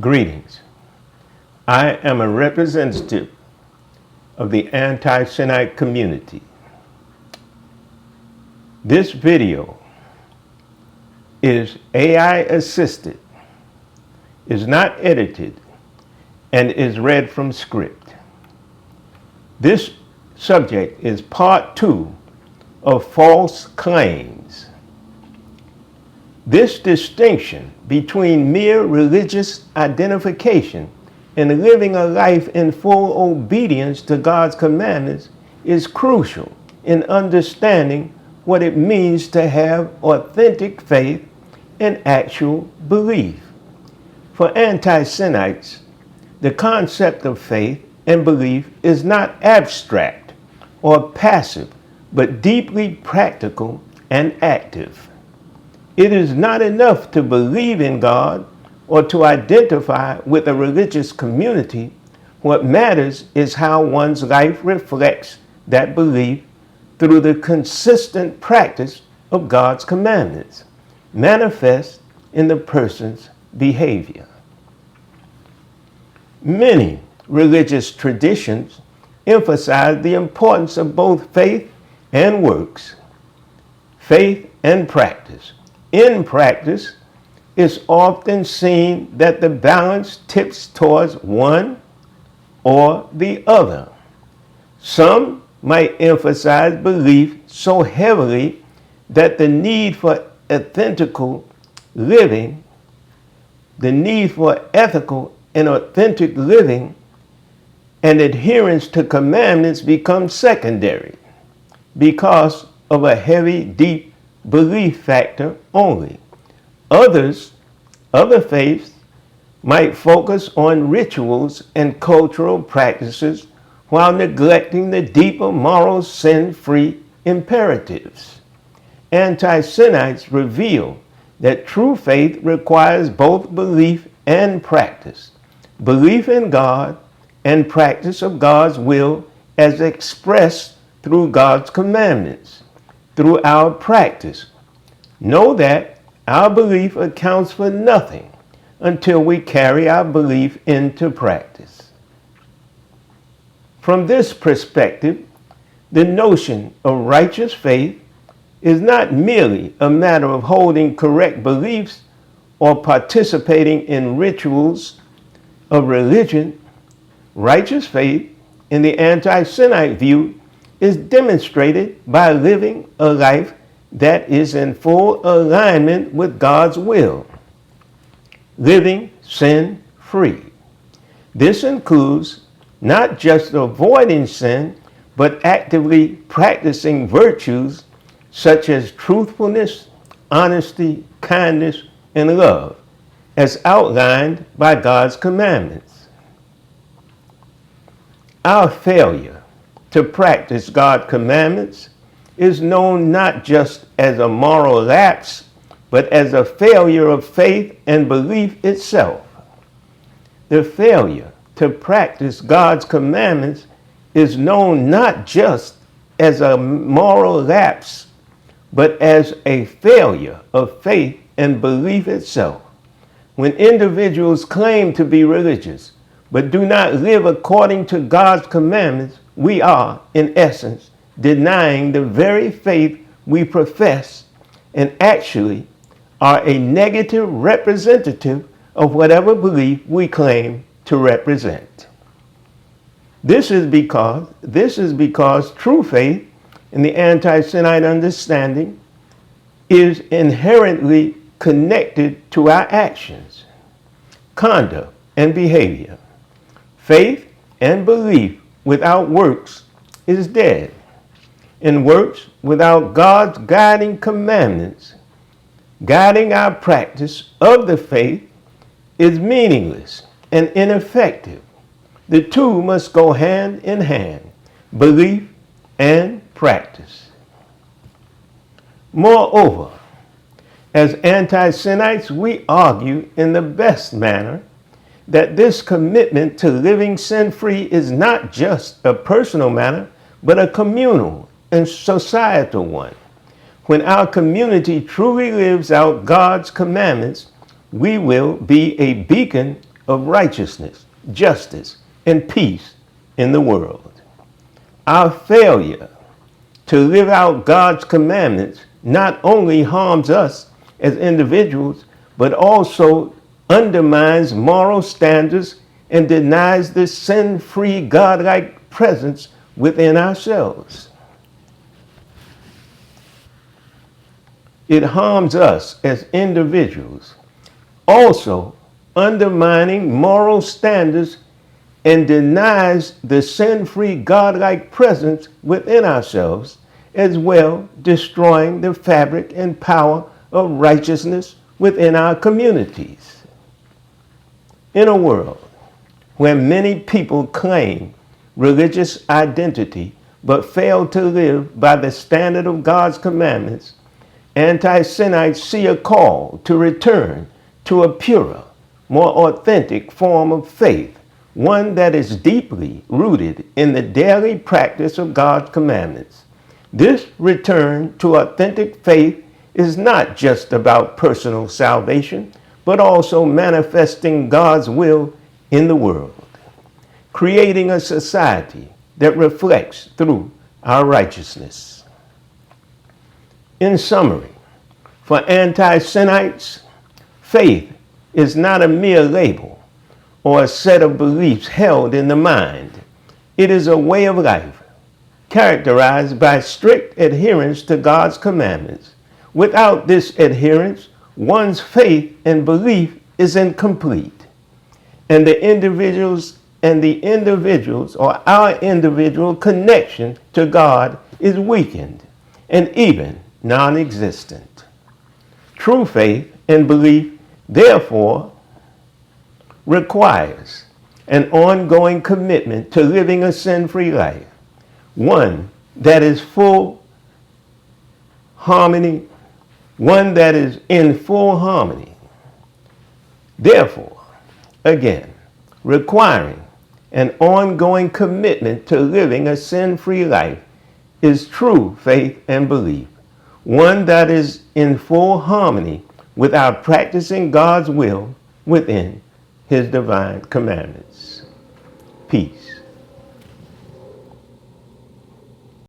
Greetings. I am a representative of the anti-Semite community. This video is AI assisted, is not edited, and is read from script. This subject is part 2 of false claims. This distinction between mere religious identification and living a life in full obedience to God's commandments is crucial in understanding what it means to have authentic faith and actual belief. For anti-Semites, the concept of faith and belief is not abstract or passive, but deeply practical and active. It is not enough to believe in God or to identify with a religious community. What matters is how one's life reflects that belief through the consistent practice of God's commandments, manifest in the person's behavior. Many religious traditions emphasize the importance of both faith and works, faith and practice. In practice, it's often seen that the balance tips towards one or the other. Some might emphasize belief so heavily that the need for ethical living, the need for ethical and authentic living and adherence to commandments becomes secondary because of a heavy, deep belief factor only. Other faiths might focus on rituals and cultural practices while neglecting the deeper moral sin-free imperatives. Anti-Semites reveal that true faith requires both belief and practice. Belief in God and practice of God's will as expressed through God's commandments. Through our practice, know that our belief accounts for nothing until we carry our belief into practice. From this perspective, the notion of righteous faith is not merely a matter of holding correct beliefs or participating in rituals of religion. Righteous faith, in the anti-Semite view, is demonstrated by living a life that is in full alignment with God's will, living sin-free. This includes not just avoiding sin, but actively practicing virtues such as truthfulness, honesty, kindness, and love, as outlined by God's commandments. Our failure to practice God's commandments is known not just as a moral lapse, but as a failure of faith and belief itself. The failure to practice God's commandments is known not just as a moral lapse, but as a failure of faith and belief itself. When individuals claim to be religious, but do not live according to God's commandments, we are, in essence, denying the very faith we profess and actually are a negative representative of whatever belief we claim to represent. This is because true faith in the anti-Semite understanding is inherently connected to our actions, conduct, and behavior. Faith and belief without works is dead, and works without God's guiding commandments, guiding our practice of the faith, is meaningless and ineffective. The two must go hand in hand, belief and practice. Moreover, as anti-Semites, we argue in the best manner that this commitment to living sin-free is not just a personal matter, but a communal and societal one. When our community truly lives out God's commandments, we will be a beacon of righteousness, justice, and peace in the world. Our failure to live out God's commandments not only harms us as individuals, but also undermines moral standards and denies the sin-free, God-like presence within ourselves. It harms us as individuals, also undermining moral standards and denies the sin-free, God-like presence within ourselves, as well destroying the fabric and power of righteousness within our communities. In a world where many people claim religious identity but fail to live by the standard of God's commandments, anti-Semites see a call to return to a purer, more authentic form of faith, one that is deeply rooted in the daily practice of God's commandments. This return to authentic faith is not just about personal salvation, but also manifesting God's will in the world, creating a society that reflects through our righteousness. In summary, for anti-Semites, faith is not a mere label or a set of beliefs held in the mind. It is a way of life characterized by strict adherence to God's commandments. Without this adherence, one's faith and belief is incomplete, and the individuals or our individual connection to God is weakened and even non-existent. True faith and belief, therefore, requires an ongoing commitment to living a sin-free life, one that is in full harmony. Therefore, again, requiring an ongoing commitment to living a sin-free life is true faith and belief, one that is in full harmony with our practicing God's will within His divine commandments. Peace.